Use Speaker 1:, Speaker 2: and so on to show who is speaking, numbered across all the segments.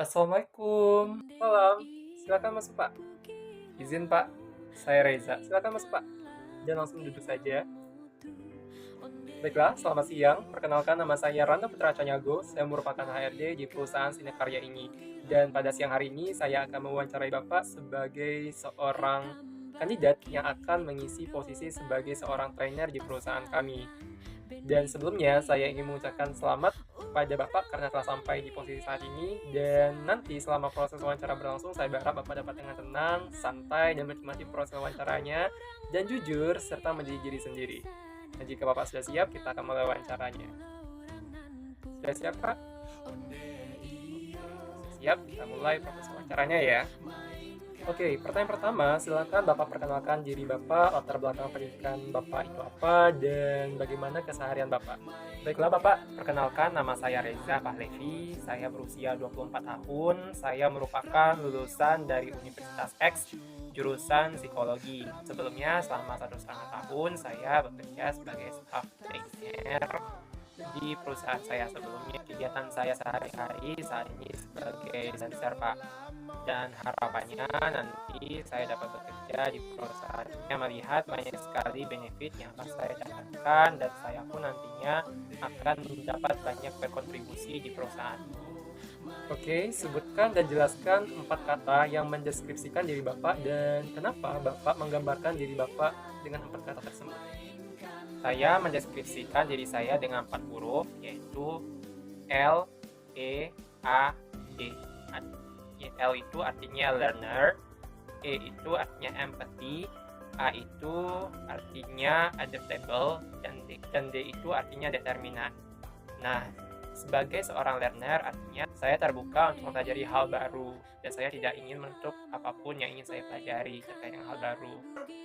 Speaker 1: Assalamualaikum. Malam. Silakan masuk, Pak. Izin, Pak. Saya Reza. Silakan masuk, Pak. Dan langsung duduk saja. Baiklah, selamat siang. Perkenalkan nama saya Randa Putra Canyago. Saya merupakan HRD di perusahaan Sinekarya ini. Dan pada siang hari ini saya akan mewawancarai Bapak sebagai seorang kandidat yang akan mengisi posisi sebagai seorang trainer di perusahaan kami. Dan sebelumnya saya ingin mengucapkan selamat kepada Bapak karena telah sampai di posisi saat ini. Dan nanti selama proses wawancara berlangsung, saya berharap Bapak dapat dengan tenang, santai, dan menikmati proses wawancaranya, dan jujur, serta menjadi diri sendiri. Dan jika Bapak sudah siap, kita akan mulai wawancaranya. Sudah siap, Pak? Siap, kita mulai proses wawancaranya ya. Oke, pertanyaan pertama, silakan Bapak perkenalkan diri Bapak, latar belakang pendidikan Bapak itu apa, dan bagaimana keseharian Bapak. Baiklah Bapak, perkenalkan nama saya Reza Pahlevi, saya berusia 24 tahun, saya merupakan lulusan dari Universitas X, jurusan psikologi. Sebelumnya, selama 1,5 tahun, saya bekerja sebagai staff trainer di perusahaan saya sebelumnya. Kegiatan saya sehari-hari saat ini sebagai dancer Pak, dan harapannya nanti saya dapat bekerja di perusahaannya melihat banyak sekali benefit yang akan saya dapatkan, dan saya pun nantinya akan dapat banyak berkontribusi di perusahaan. Oke, sebutkan dan jelaskan 4 kata yang mendeskripsikan diri Bapak dan kenapa Bapak menggambarkan diri Bapak dengan 4 kata tersebut. Saya mendeskripsikan diri saya dengan 4 huruf, yaitu L, E, A, D. L itu artinya learner, E itu artinya empathy, A itu artinya adaptable, dan D itu artinya determinan. Nah, sebagai seorang learner artinya saya terbuka untuk mempelajari hal baru, dan saya tidak ingin menutup apapun yang ingin saya pelajari terkait dengan hal baru.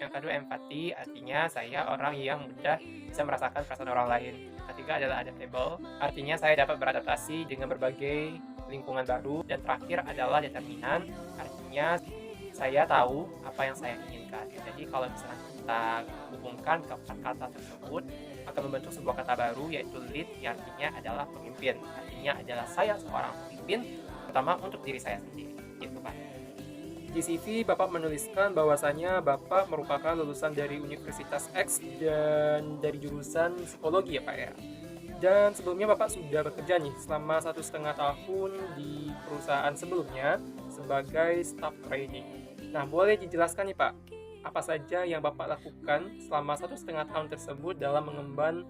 Speaker 1: Yang kedua, empati artinya saya orang yang mudah bisa merasakan perasaan orang lain. Ketiga adalah adaptable, artinya saya dapat beradaptasi dengan berbagai lingkungan baru. Dan terakhir adalah determinan, artinya saya tahu apa yang saya inginkan. Jadi kalau misalnya kita hubungkan keempat kata tersebut akan membentuk sebuah kata baru, yaitu lead, yang artinya adalah pemimpin. Artinya adalah saya seorang pemimpin, terutama untuk diri saya sendiri. Gitu Pak. Di CV Bapak menuliskan bahwasanya Bapak merupakan lulusan dari Universitas X dan dari jurusan psikologi ya Pak ya. Dan sebelumnya Bapak sudah bekerja nih selama 1,5 tahun di perusahaan sebelumnya sebagai staff training. Nah, boleh dijelaskan nih Pak, apa saja yang Bapak lakukan selama 1,5 tahun tersebut dalam mengemban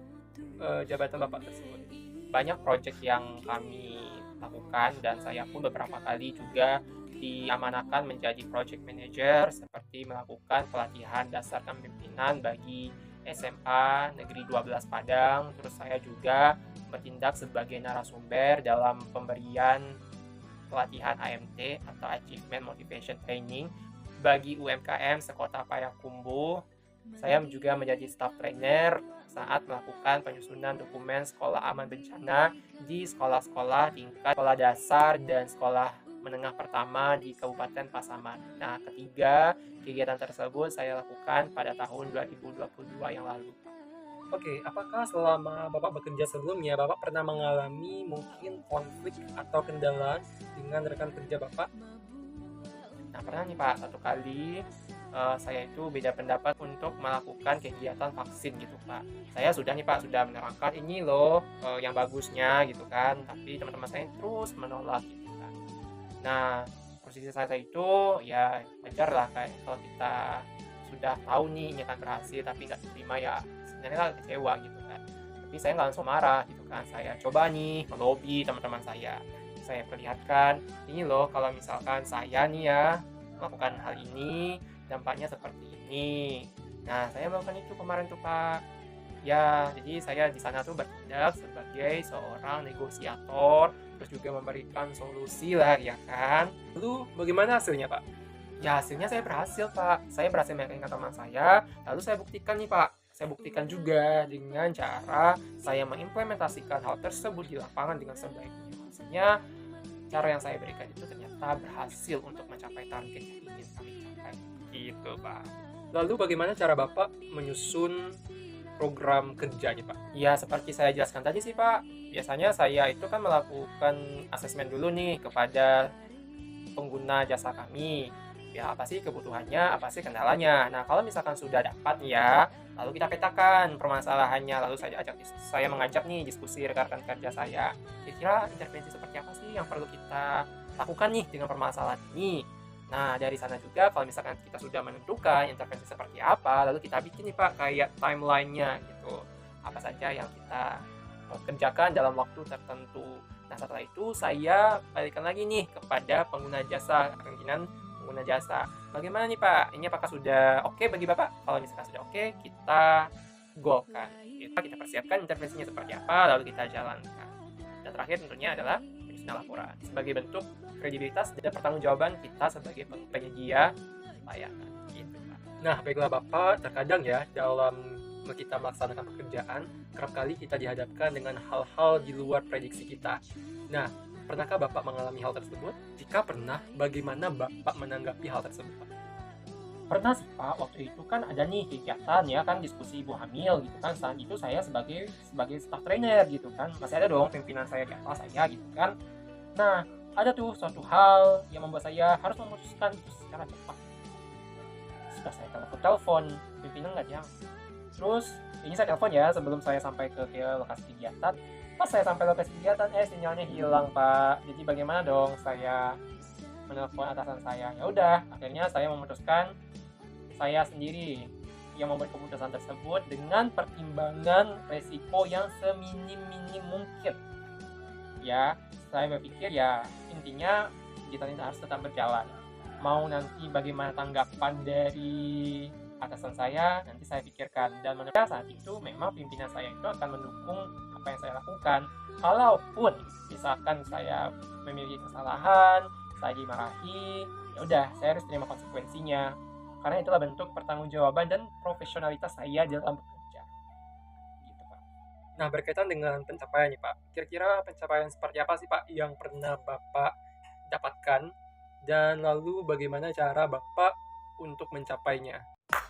Speaker 1: jabatan Bapak tersebut? Banyak proyek yang kami lakukan, dan saya pun beberapa kali juga diamanahkan menjadi project manager, seperti melakukan pelatihan dasar kepemimpinan bagi SMA Negeri 12 Padang. Terus saya juga bertindak sebagai narasumber dalam pemberian pelatihan AMT atau Achievement Motivation Training bagi UMKM sekota Payakumbuh. Saya juga menjadi staff trainer saat melakukan penyusunan dokumen sekolah aman bencana di sekolah-sekolah tingkat sekolah dasar dan sekolah menengah pertama di Kabupaten Pasaman. Nah, ketiga kegiatan tersebut saya lakukan pada tahun 2022 yang lalu. Oke, apakah selama Bapak bekerja sebelumnya, Bapak pernah mengalami mungkin konflik atau kendala dengan rekan kerja Bapak? Nah, pernah nih Pak, satu kali saya itu beda pendapat untuk melakukan kegiatan vaksin gitu Pak. Saya sudah nih Pak, sudah menerangkan ini loh yang bagusnya gitu kan, tapi teman-teman saya terus menolak gitu kan. Nah, posisi saya itu ya wajar lah, kayak kalau kita sudah tahu nih ini akan berhasil tapi nggak diterima, ya sebenarnya lah kecewa gitu kan. Tapi saya nggak langsung marah gitu kan, saya coba nih melobi teman-teman saya perlihatkan, ini loh kalau misalkan saya nih ya melakukan hal ini dampaknya seperti ini. Nah, saya melakukan itu kemarin tuh Pak. Ya, jadi saya di sana tuh bertindak sebagai seorang negosiator, terus juga memberikan solusi lah ya kan. Lalu bagaimana hasilnya Pak? Ya, hasilnya saya berhasil Pak. Saya berhasil meyakinkan teman saya, lalu saya buktikan nih Pak. Saya buktikan juga dengan cara saya mengimplementasikan hal tersebut di lapangan dengan sebaiknya. Hasilnya, cara yang saya berikan itu ternyata berhasil untuk mencapai target yang ingin kami capai. Gitu Pak. Lalu bagaimana cara Bapak menyusun program kerja nih Pak? Ya seperti saya jelaskan tadi sih Pak, biasanya saya itu kan melakukan asesmen dulu nih kepada pengguna jasa kami. Ya apa sih kebutuhannya, apa sih kendalanya. Nah kalau misalkan sudah dapat ya, lalu kita petakan permasalahannya, lalu saya mengajak nih diskusi rekan-rekan kerja saya. Kira-kira intervensi seperti apa sih yang perlu kita lakukan nih dengan permasalahan ini. Nah dari sana juga kalau misalkan kita sudah menentukan intervensi seperti apa, lalu kita bikin nih Pak kayak timeline-nya gitu. Apa saja yang kita kerjakan dalam waktu tertentu. Nah setelah itu saya balikan lagi nih kepada pengguna jasa, pimpinan pengguna jasa. Bagaimana nih Pak? Ini apakah sudah oke bagi Bapak? Kalau misalkan sudah oke, kita go-kan. Kita persiapkan intervensinya seperti apa, lalu kita jalankan. Dan terakhir tentunya adalah penyusunan laporan sebagai bentuk kredibilitas dan pertanggungjawaban kita sebagai penyedia layanan. Gitu, Pak. Nah, baiklah Bapak, terkadang ya dalam kita melaksanakan pekerjaan, kerap kali kita dihadapkan dengan hal-hal di luar prediksi kita. Nah, pernahkah Bapak mengalami hal tersebut? Jika pernah, bagaimana Bapak menanggapi hal tersebut, Pak?
Speaker 2: Pernah sih Pak, waktu itu kan ada nih kegiatan ya kan diskusi ibu hamil gitu kan. Saat itu saya sebagai staff trainer gitu kan, masih ada dong pimpinan saya di atas saya gitu kan. Nah, ada tuh suatu hal yang membuat saya harus memutuskan itu secara cepat. Sudah saya telepon, pimpinan nggak diangkat. Terus ini saya telepon ya sebelum saya sampai ke lokasi kegiatan. Pas saya sampai lokasi kegiatan, sinyalnya hilang Pak. Jadi bagaimana dong saya menelpon atasan saya? Ya udah, akhirnya saya memutuskan saya sendiri yang membuat keputusan tersebut dengan pertimbangan resiko yang seminim-minim mungkin. Ya, saya berpikir ya intinya kegiatan ini harus tetap berjalan. Mau nanti bagaimana tanggapan dari atasan saya nanti saya pikirkan, dan menurut saya saat itu memang pimpinan saya itu akan mendukung apa yang saya lakukan. Kalaupun misalkan saya memiliki kesalahan, saya dimarahi, ya udah saya harus terima konsekuensinya karena itulah bentuk pertanggungjawaban dan profesionalitas saya dalam bekerja. Gitu Pak.
Speaker 1: Nah berkaitan dengan pencapaian nih Pak, kira-kira pencapaian seperti apa sih Pak yang pernah Bapak dapatkan, dan lalu bagaimana cara Bapak untuk mencapainya?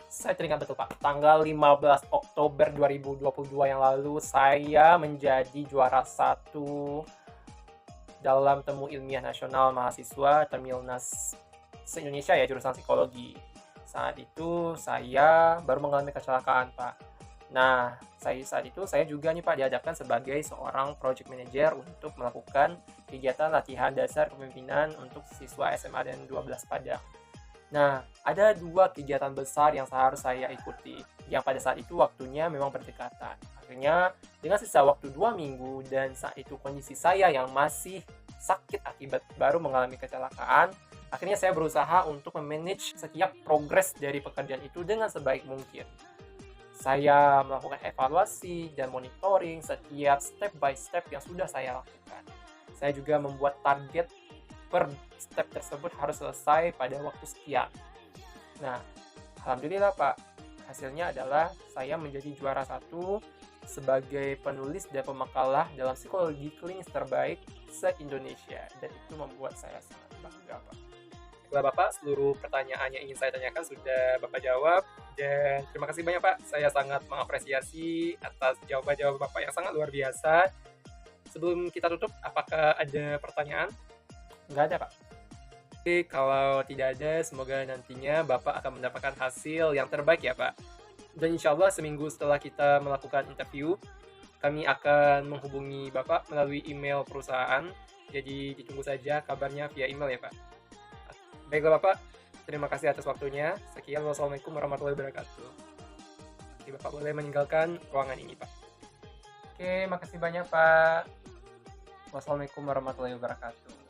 Speaker 2: Saya teringat betul Pak, tanggal 15 Oktober 2022 yang lalu saya menjadi juara 1 dalam temu ilmiah nasional mahasiswa Termilnas se-Indonesia ya, jurusan psikologi. Saat itu saya baru mengalami kecelakaan Pak. Nah, saat itu saya juga nih Pak dihadapkan sebagai seorang project manager untuk melakukan kegiatan latihan dasar kepemimpinan untuk siswa SMA dan 12 Padang. Nah, ada 2 kegiatan besar yang harus saya ikuti, yang pada saat itu waktunya memang berdekatan. Akhirnya, dengan sisa waktu 2 minggu dan saat itu kondisi saya yang masih sakit akibat baru mengalami kecelakaan, akhirnya saya berusaha untuk memanage setiap progres dari pekerjaan itu dengan sebaik mungkin. Saya melakukan evaluasi dan monitoring setiap step by step yang sudah saya lakukan. Saya juga membuat target per step tersebut harus selesai pada waktu sekian. Nah, alhamdulillah Pak, hasilnya adalah saya menjadi juara 1 sebagai penulis dan pemakalah dalam psikologi klinis terbaik se-Indonesia, dan itu membuat saya sangat bangga Pak.
Speaker 1: Baiklah Bapak, seluruh pertanyaan yang ingin saya tanyakan sudah Bapak jawab, dan terima kasih banyak Pak. Saya sangat mengapresiasi atas jawaban-jawaban Bapak yang sangat luar biasa. Sebelum kita tutup, apakah ada pertanyaan?
Speaker 2: Nggak ada Pak.
Speaker 1: Oke, kalau tidak ada, semoga nantinya Bapak akan mendapatkan hasil yang terbaik ya Pak. Dan insya Allah seminggu setelah kita melakukan interview, kami akan menghubungi Bapak melalui email perusahaan. Jadi ditunggu saja kabarnya via email ya Pak. Baiklah Bapak, terima kasih atas waktunya. Sekian, wassalamualaikum warahmatullahi wabarakatuh. Jadi Bapak boleh meninggalkan ruangan ini Pak.
Speaker 2: Oke, makasih banyak Pak. Wassalamualaikum warahmatullahi wabarakatuh.